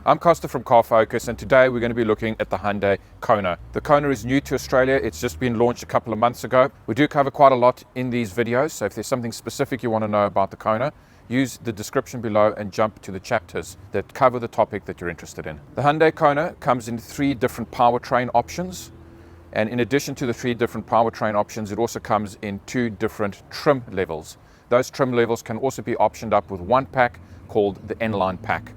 I'm Kosta from Car Focus, and today we're going to be looking at the Hyundai Kona. The Kona is new to Australia. It's just been launched a couple of months ago. We do cover quite a lot in these videos, so if there's something specific you want to know about the Kona, use the description below and jump to the chapters that cover the topic that you're interested in. The Hyundai Kona comes in 3 different powertrain options. And in addition to the 3 different powertrain options, it also comes in 2 different trim levels. Those trim levels can also be optioned up with one pack called the N-Line pack.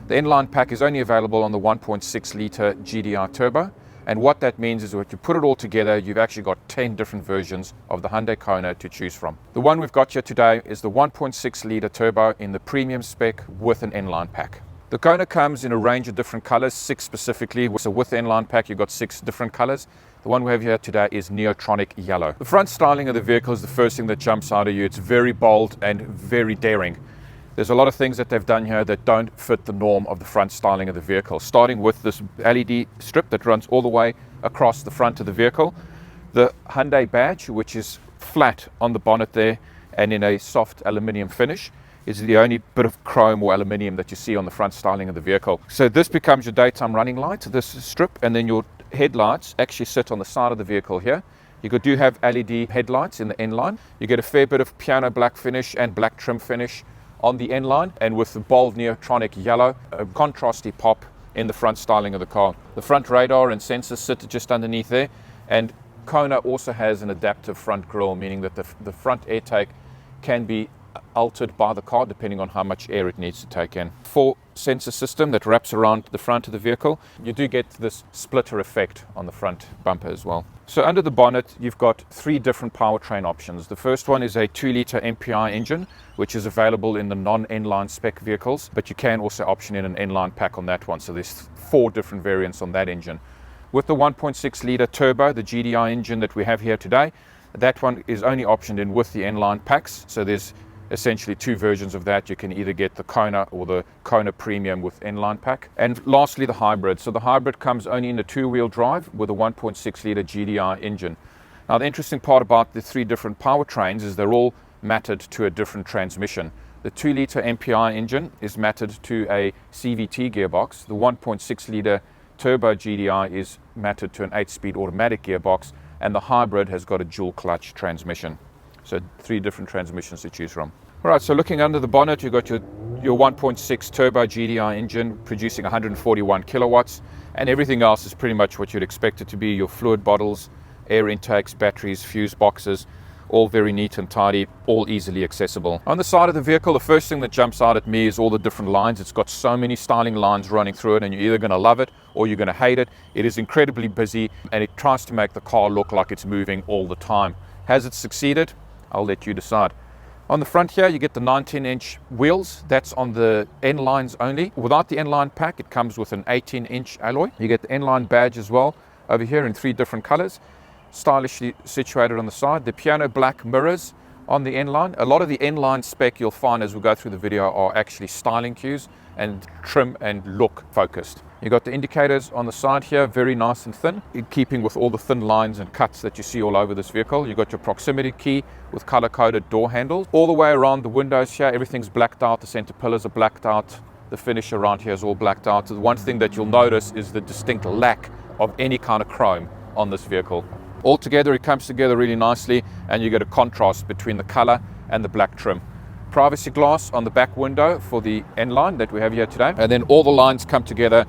The N-Line pack is only available on the 1.6 litre GDI turbo. And what that means is that you put it all together, you've actually got 10 different versions of the Hyundai Kona to choose from. The one we've got here today is the 1.6 litre turbo in the premium spec with an N-Line pack. The Kona comes in a range of different colors, 6 specifically. So with the N-Line pack, you've got 6 different colors. The one we have here today is Neoteric Yellow. The front styling of the vehicle is the first thing that jumps out at you. It's very bold and very daring. There's a lot of things that they've done here that don't fit the norm of the front styling of the vehicle, starting with this LED strip that runs all the way across the front of the vehicle. The Hyundai badge, which is flat on the bonnet there and in a soft aluminium finish, is the only bit of chrome or aluminium that you see on the front styling of the vehicle. So this becomes your daytime running light, this strip, and then your headlights actually sit on the side of the vehicle here. You do have LED headlights in the N-Line. You get a fair bit of piano black finish and black trim finish on the N-Line, and with the bold Neoteric Yellow, a contrasty pop in the front styling of the car. The front radar and sensors sit just underneath there, and Kona also has an adaptive front grille, meaning that the front air take can be altered by the car depending on how much air it needs to take in. 4 sensor system that wraps around the front of the vehicle. You do get this splitter effect on the front bumper as well. So under the bonnet, you've got 3 different powertrain options. The first one is a 2 litre MPI engine, which is available in the non-N-Line spec vehicles, but you can also option in an N-Line pack on that one. So there's 4 different variants on that engine. With the 1.6 litre turbo, the GDI engine that we have here today, that one is only optioned in with the N-Line packs. So there's essentially 2 versions of that. You can either get the Kona or the Kona Premium with N-Line pack. And lastly, the hybrid. So the hybrid comes only in the 2-wheel drive with a 1.6 litre GDI engine. Now the interesting part about the 3 different powertrains is they're all matted to a different transmission. The 2 litre MPI engine is matted to a CVT gearbox. The 1.6 litre turbo GDI is matted to an 8-speed automatic gearbox, and the hybrid has got a dual clutch transmission. So 3 different transmissions to choose from. All right, so looking under the bonnet, you've got your 1.6 turbo GDI engine producing 141 kilowatts, and everything else is pretty much what you'd expect it to be. Your fluid bottles, air intakes, batteries, fuse boxes, all very neat and tidy, all easily accessible. On the side of the vehicle, the first thing that jumps out at me is all the different lines. It's got so many styling lines running through it, and you're either going to love it or you're going to hate it. It is incredibly busy, and it tries to make the car look like it's moving all the time. Has it succeeded? I'll let you decide. On the front here, you get the 19-inch wheels. That's on the N-Lines only. Without the N-Line pack, it comes with an 18-inch alloy. You get the N-Line badge as well over here in 3 different colors, stylishly situated on the side. The piano black mirrors on the N-Line. A lot of the N-Line spec you'll find as we go through the video are actually styling cues and trim and look focused. You've got the indicators on the side here, very nice and thin, in keeping with all the thin lines and cuts that you see all over this vehicle. You've got your proximity key with color-coded door handles. All the way around the windows here, everything's blacked out. The center pillars are blacked out. The finish around here is all blacked out. The one thing that you'll notice is the distinct lack of any kind of chrome on this vehicle. Altogether, it comes together really nicely, and you get a contrast between the color and the black trim. Privacy glass on the back window for the N-Line that we have here today. And then all the lines come together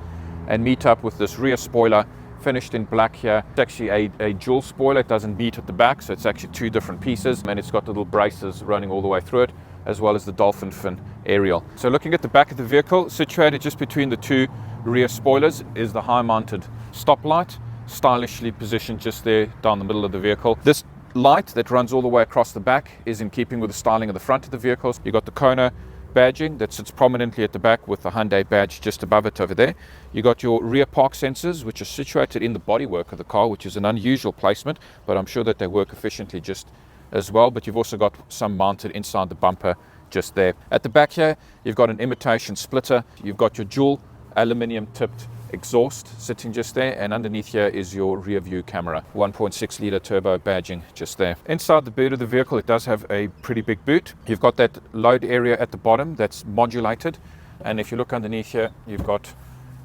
and meet up with this rear spoiler finished in black here. It's actually a dual spoiler. It doesn't meet at the back, so it's actually 2 different pieces, and it's got little braces running all the way through it, as well as the dolphin fin aerial. So looking at the back of the vehicle, situated just between the 2 rear spoilers is the high-mounted stoplight, stylishly positioned just there down the middle of the vehicle. This light that runs all the way across the back is in keeping with the styling of the front of the vehicles. You've got the Kona badging that sits prominently at the back with the Hyundai badge just above it over there. You got your rear park sensors, which are situated in the bodywork of the car, which is an unusual placement, but I'm sure that they work efficiently just as well. But you've also got some mounted inside the bumper just there. At the back here, you've got an imitation splitter. You've got your dual aluminium tipped exhaust sitting just there, and underneath here is your rear view camera. 1.6 litre turbo badging just there. Inside the boot of the vehicle, it does have a pretty big boot. You've got that load area at the bottom that's modulated, and if you look underneath here, you've got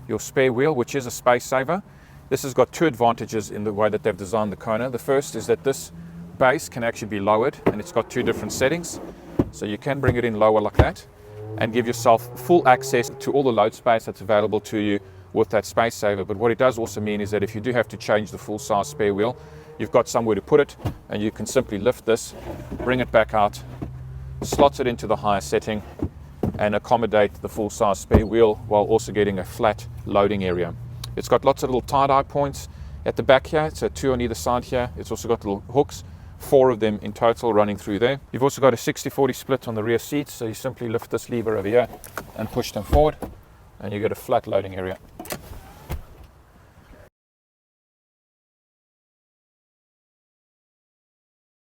your spare wheel, which is a space saver. This has got two advantages in the way that they've designed the Kona. The first is that this base can actually be lowered, and it's got two different settings. So you can bring it in lower like that and give yourself full access to all the load space that's available to you with that space saver. But what it does also mean is that if you do have to change the full size spare wheel, you've got somewhere to put it, and you can simply lift this, bring it back out, slots it into the higher setting, and accommodate the full size spare wheel while also getting a flat loading area. It's got lots of little tie-dye points at the back here, so 2 on either side here. It's also got little hooks, 4 of them in total running through there. You've also got a 60-40 split on the rear seats, so you simply lift this lever over here and push them forward, and you get a flat loading area.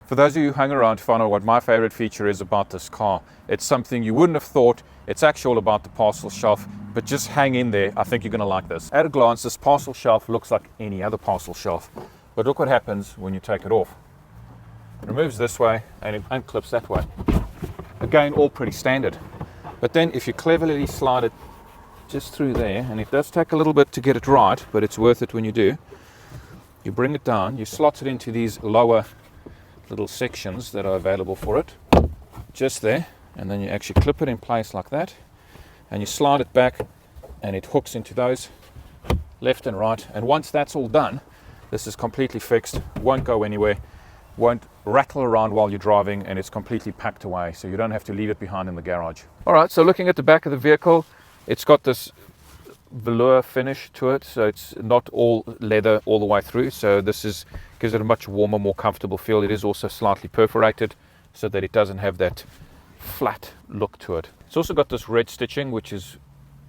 For those of you who hang around to find out what my favorite feature is about this car, it's something you wouldn't have thought. It's actually all about the parcel shelf, but just hang in there. I think you're going to like this. At a glance, this parcel shelf looks like any other parcel shelf, but look what happens when you take it off. It removes this way and it unclips that way. Again, all pretty standard. But then if you cleverly slide it just through there, and it does take a little bit to get it right, but it's worth it when you do, you bring it down, you slot it into these lower little sections that are available for it, just there, and then you actually clip it in place like that, and you slide it back and it hooks into those left and right. And once that's all done, this is completely fixed, won't go anywhere, won't rattle around while you're driving, and it's completely packed away, so you don't have to leave it behind in the garage. Alright, so looking at the back of the vehicle, it's got this velour finish to it, so it's not all leather all the way through, so this gives it a much warmer, more comfortable feel. It is also slightly perforated so that it doesn't have that flat look to it. It's also got this red stitching which is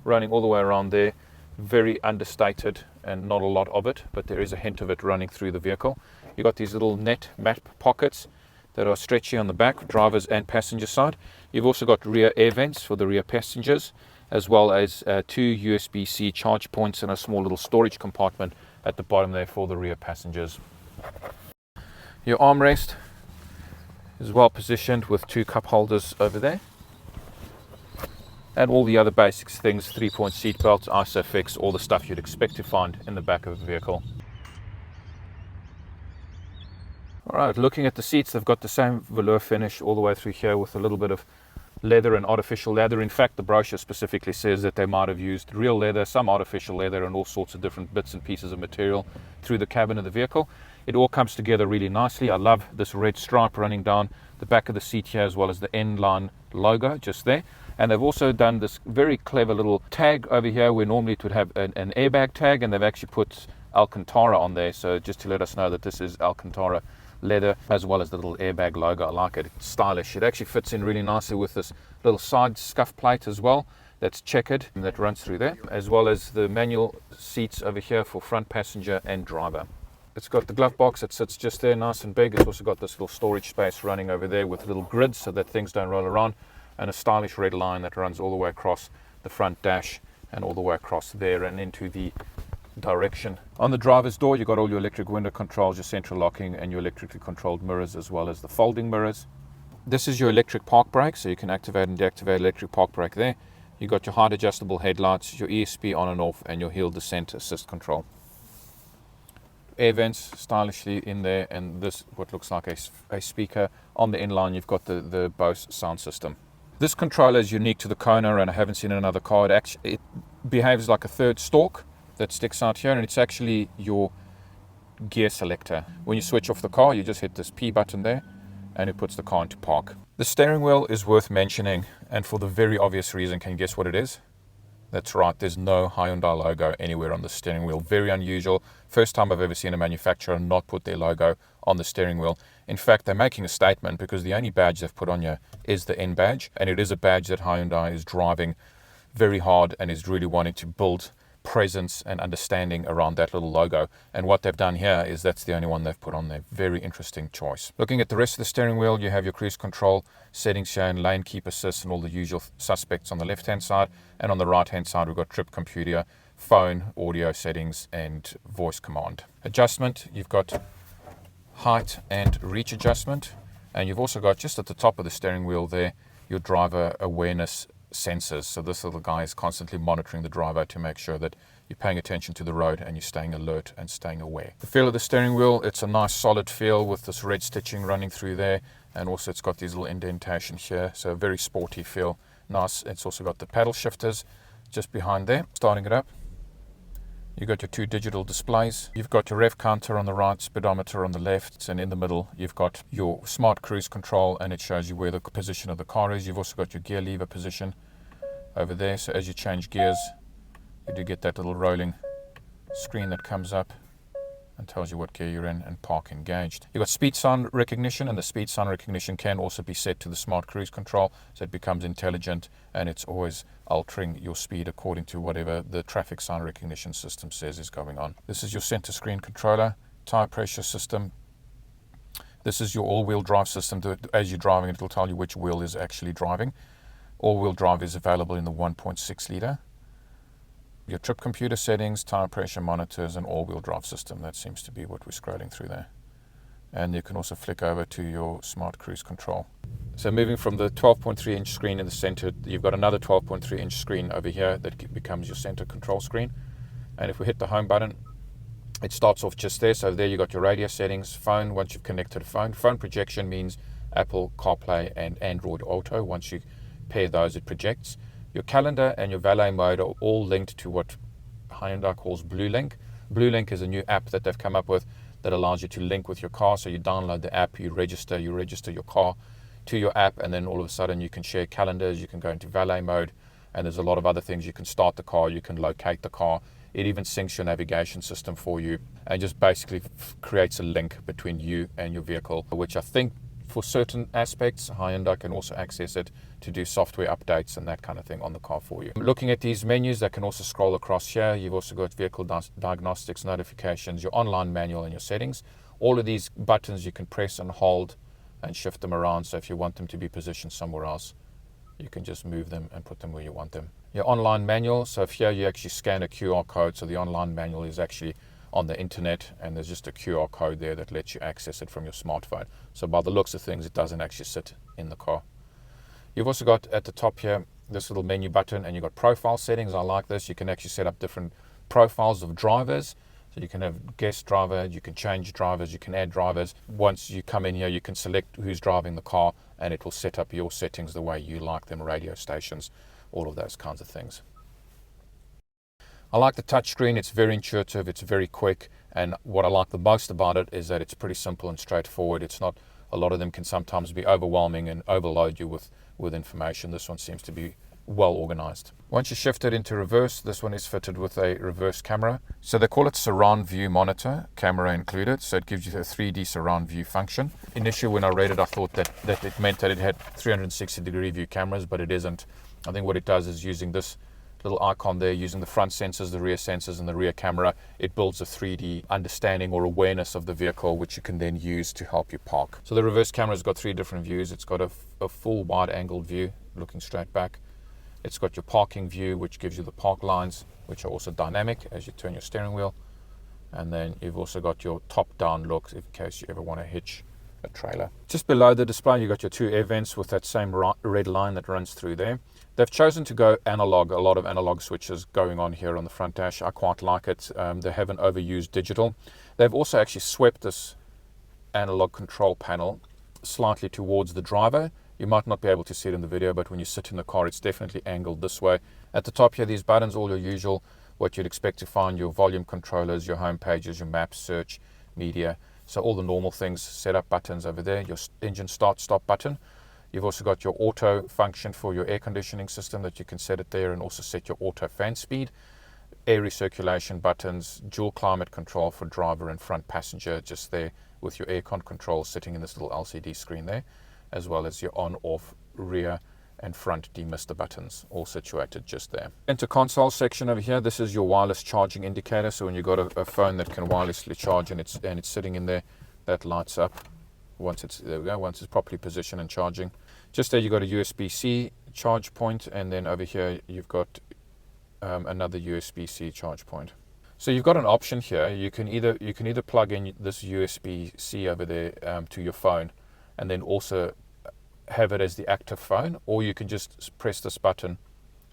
running all the way around there, very understated and not a lot of it, but there is a hint of it running through the vehicle. You've got these little net mat pockets that are stretchy on the back, driver's and passenger side. You've also got rear air vents for the rear passengers, as well as 2 USB-C charge points and a small little storage compartment at the bottom there for the rear passengers. Your armrest is well positioned with 2 cup holders over there. And all the other basics things, 3-point seat belts, ISOFIX, all the stuff you'd expect to find in the back of a vehicle. Alright, looking at the seats, they've got the same velour finish all the way through here with a little bit of leather and artificial leather. In fact, the brochure specifically says that they might have used real leather, some artificial leather, and all sorts of different bits and pieces of material through the cabin of the vehicle. It all comes together really nicely. I love this red stripe running down the back of the seat here, as well as the N-line logo just there. And they've also done this very clever little tag over here where normally it would have an airbag tag, and they've actually put Alcantara on there, so just to let us know that this is Alcantara leather, as well as the little airbag logo. I like it. It's stylish. It actually fits in really nicely with this little side scuff plate as well that's checkered and that runs through there, as well as the manual seats over here for front passenger and driver. It's got the glove box that sits just there, nice and big. It's also got this little storage space running over there with little grids so that things don't roll around, and a stylish red line that runs all the way across the front dash and all the way across there and into the direction. On the driver's door, you've got all your electric window controls, your central locking, and your electrically controlled mirrors, as well as the folding mirrors. This is your electric park brake, so you can activate and deactivate electric park brake there. You've got your height adjustable headlights, your ESP on and off, and your hill descent assist control. Air vents stylishly in there, and this what looks like a speaker. On the inline, you've got the Bose sound system. This controller is unique to the Kona, and I haven't seen another car. It behaves like a third stalk that sticks out here, and it's actually your gear selector. When you switch off the car, you just hit this P button there and it puts the car into park. The steering wheel is worth mentioning, and for the very obvious reason. Can you guess what it is? That's right, there's no Hyundai logo anywhere on the steering wheel. Very unusual. First time I've ever seen a manufacturer not put their logo on the steering wheel. In fact, they're making a statement, because the only badge they've put on here is the N badge, and it is a badge that Hyundai is driving very hard and is really wanting to build presence and understanding around that little logo. And what they've done here is that's the only one they've put on there. Very interesting choice. Looking at the rest of the steering wheel, you have your cruise control settings here, and lane keep assist and all the usual suspects on the left hand side, and on the right hand side we've got trip computer, phone, audio settings, and voice command. Adjustment, you've got height and reach adjustment, and you've also got just at the top of the steering wheel there your driver awareness sensors. So this little guy is constantly monitoring the driver to make sure that you're paying attention to the road and you're staying alert and staying aware. The feel of the steering wheel, it's a nice solid feel with this red stitching running through there, and also it's got these little indentation here, so a very sporty feel. Nice. It's also got the paddle shifters just behind there. Starting it up, you've got your 2 digital displays. You've got your rev counter on the right, speedometer on the left, and in the middle you've got your smart cruise control, and it shows you where the position of the car is. You've also got your gear lever position over there, so as you change gears you do get that little rolling screen that comes up and tells you what gear you're in, and park engaged. You've got speed sign recognition, and the speed sign recognition can also be set to the smart cruise control, so it becomes intelligent and it's always altering your speed according to whatever the traffic sign recognition system says is going on. This is your center screen controller, tire pressure system. This is your all-wheel drive system. As you're driving, it will tell you which wheel is actually driving. All-wheel drive is available in the 1.6 liter. Your trip computer settings, tire pressure monitors, and all-wheel drive system. That seems to be what we're scrolling through there. And you can also flick over to your smart cruise control. So moving from the 12.3 inch screen in the center, you've got another 12.3 inch screen over here that becomes your center control screen. And if we hit the home button, it starts off just there. So there you got your radio settings, phone, once you've connected a phone. Phone projection means Apple CarPlay and Android Auto. Once you pair those, it projects. Your calendar and your valet mode are all linked to what Hyundai calls Blue Link. Blue Link is a new app that they've come up with that allows you to link with your car. So you download the app, you register your car to your app, and then all of a sudden you can share calendars, you can go into valet mode, and there's a lot of other things. You can start the car, you can locate the car. It even syncs your navigation system for you and just basically creates a link between you and your vehicle, which I think for certain aspects, Hyundai can also access it to do software updates and that kind of thing on the car for you. Looking at these menus, that can also scroll across here. You've also got vehicle diagnostics, notifications, your online manual, and your settings. All of these buttons you can press and hold and shift them around. So if you want them to be positioned somewhere else, you can just move them and put them where you want them. Your online manual, so if here you actually scan a QR code, so the online manual is actually on the internet, and there's just a QR code there that lets you access it from your smartphone. So by the looks of things, it doesn't actually sit in the car. You've also got at the top here this little menu button, and you've got profile settings. I like this. You can actually set up different profiles of drivers. So you can have guest driver, you can change drivers, you can add drivers. Once you come in here, you can select who's driving the car, and it will set up your settings the way you like them, radio stations, all of those kinds of things. I like the touchscreen. It's very intuitive, it's very quick, and what I like the most about it is that it's pretty simple and straightforward. It's not, a lot of them can sometimes be overwhelming and overload you with information. This one seems to be well organized. Once you shift it into reverse, this one is fitted with a reverse camera. So they call it surround view monitor, camera included, so it gives you a 3D surround view function. Initially when I read it, I thought that it meant that it had 360-degree view cameras, but it isn't. I think what it does is using this little icon there, using the front sensors, the rear sensors, and the rear camera, it builds a 3D understanding or awareness of the vehicle, which you can then use to help you park. So the reverse camera's got 3 different views. It's got a full wide-angled view, looking straight back. It's got your parking view, which gives you the park lines, which are also dynamic as you turn your steering wheel. And then you've also got your top-down look in case you ever want to hitch a trailer. Just below the display, you've got your 2 air vents with that same red line that runs through there. They've chosen to go analog, a lot of analog switches going on here on the front dash. I quite like it. They haven't overused digital. They've also actually swept this analog control panel slightly towards the driver. You might not be able to see it in the video, but when you sit in the car, it's definitely angled this way. At the top here, these buttons, all your usual, what you'd expect to find, your volume controllers, your home pages, your maps, search, media. So all the normal things, setup buttons over there, your engine start stop button. You've also got your auto function for your air conditioning system that you can set it there, and also set your auto fan speed. Air recirculation buttons, dual climate control for driver and front passenger just there with your aircon control sitting in this little LCD screen there, as well as your on, off, rear and front demister buttons, all situated just there. Center console section over here, this is your wireless charging indicator. So when you've got a phone that can wirelessly charge and it's sitting in there, that lights up once it's, there we go, once it's properly positioned and charging. Just there you've got a USB-C charge point, and then over here you've got another USB-C charge point. So you've got an option here. You can either plug in this USB-C over there to your phone, and then also have it as the active phone, or you can just press this button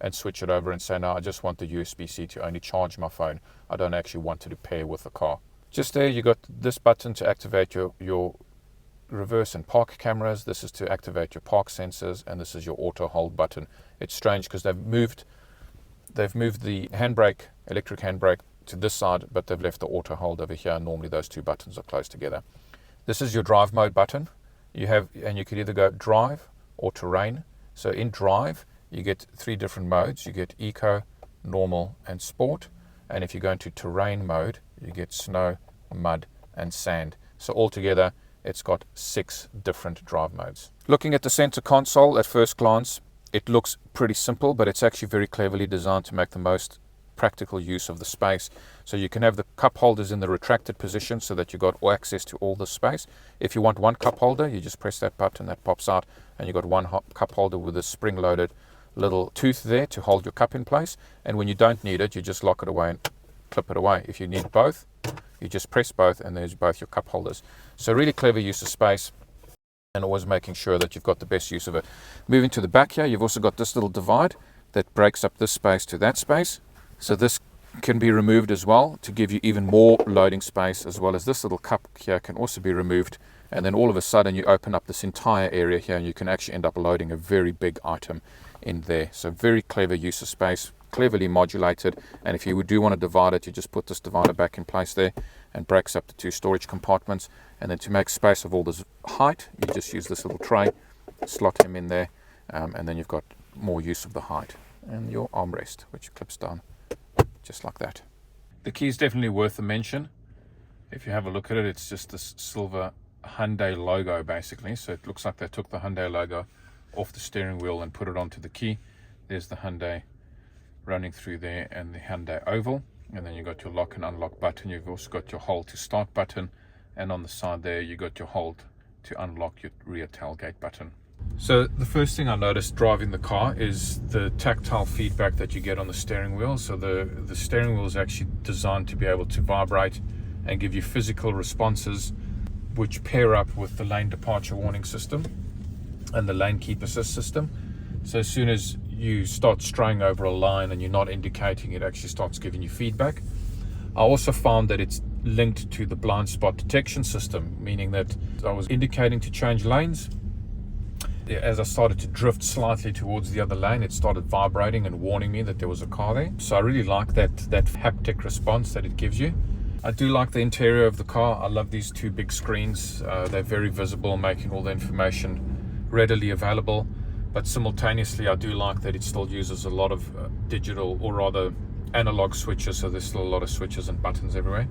and switch it over and say, no, I just want the USB-C to only charge my phone. I don't actually want it to pair with the car. Just there, you got this button to activate your reverse and park cameras. This is to activate your park sensors, and this is your auto hold button. It's strange because they've moved the handbrake, electric handbrake, to this side, but they've left the auto hold over here. Normally those two buttons are close together. This is your drive mode button. And you could either go drive or terrain. So in drive, you get 3 different modes. You get eco, normal, and sport. And if you go into terrain mode, you get snow, mud, and sand. So altogether, it's got 6 different drive modes. Looking at the center console at first glance, it looks pretty simple, but it's actually very cleverly designed to make the most practical use of the space. So you can have the cup holders in the retracted position so that you got access to all the space. If you want one cup holder, you just press that button, that pops out, and you got one cup holder with a spring-loaded little tooth there to hold your cup in place. And when you don't need it, you just lock it away and clip it away. If you need both, you just press both, and there's both your cup holders. So really clever use of space, and always making sure that you've got the best use of it. Moving to the back here, you've also got this little divide that breaks up this space to that space. So this can be removed as well to give you even more loading space, as well as this little cup here can also be removed. And then all of a sudden you open up this entire area here, and you can actually end up loading a very big item in there. So very clever use of space, cleverly modulated. And if you do want to divide it, you just put this divider back in place there and breaks up the 2 storage compartments. And then to make space of all this height, you just use this little tray, slot him in there, and then you've got more use of the height. And your armrest, which clips down just like that. The key is definitely worth a mention. If you have a look at it, it's just this silver Hyundai logo basically. So it looks like they took the Hyundai logo off the steering wheel and put it onto the key. There's the Hyundai running through there, and the Hyundai oval. And then you've got your lock and unlock button. You've also got your hold to start button. And on the side there, you got your hold to unlock your rear tailgate button. So the first thing I noticed driving the car is the tactile feedback that you get on the steering wheel. So the steering wheel is actually designed to be able to vibrate and give you physical responses, which pair up with the lane departure warning system and the lane keep assist system. So as soon as you start straying over a line and you're not indicating, it actually starts giving you feedback. I also found that it's linked to the blind spot detection system, meaning that I was indicating to change lanes. As I started to drift slightly towards the other lane, it started vibrating and warning me that there was a car there. So I really like that haptic response that it gives you. I do like the interior of the car. I love these 2 big screens. They're very visible, making all the information readily available. But simultaneously, I do like that it still uses a lot of digital, or rather analog switches. So there's still a lot of switches and buttons everywhere.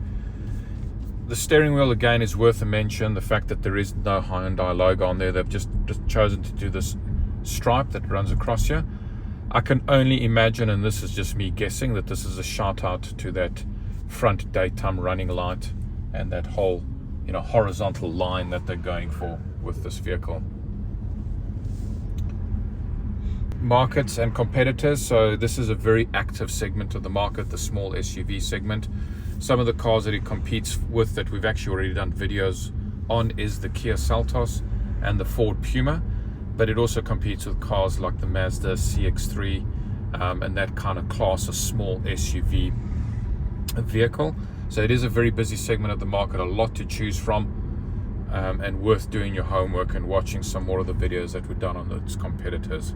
The steering wheel, again, is worth a mention. The fact that there is no Hyundai logo on there, they've just chosen to do this stripe that runs across here. I can only imagine, and this is just me guessing, that this is a shout out to that front daytime running light and that whole, horizontal line that they're going for with this vehicle. Markets and competitors. So this is a very active segment of the market, the small SUV segment. Some of the cars that it competes with that we've actually already done videos on is the Kia Seltos and the Ford Puma, but it also competes with cars like the Mazda CX-3 and that kind of class of small SUV vehicle. So it is a very busy segment of the market, a lot to choose from, and worth doing your homework and watching some more of the videos that we've done on those competitors.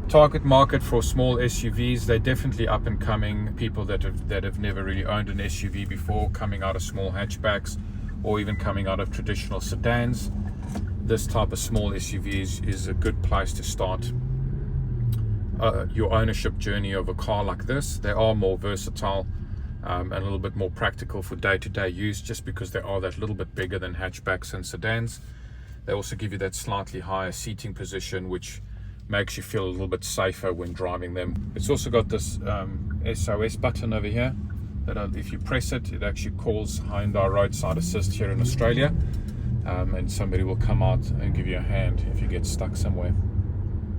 Target market for small SUVs, they're definitely up and coming. People that have never really owned an SUV before, coming out of small hatchbacks or even coming out of traditional sedans. This type of small SUVs is a good place to start your ownership journey of a car like this. They are more versatile and a little bit more practical for day-to-day use, just because they are that little bit bigger than hatchbacks and sedans. They also give you that slightly higher seating position, which makes you feel a little bit safer when driving them. It's also got this SOS button over here that if you press it, it actually calls Hyundai Roadside Assist here in Australia, and somebody will come out and give you a hand if you get stuck somewhere.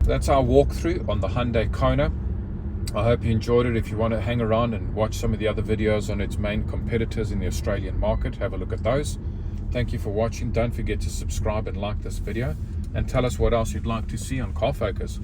That's our walkthrough on the Hyundai Kona. I hope you enjoyed it. If you want to hang around and watch some of the other videos on its main competitors in the Australian market, have a look at those. Thank you for watching. Don't forget to subscribe and like this video. and tell us what else you'd like to see on Car Focus.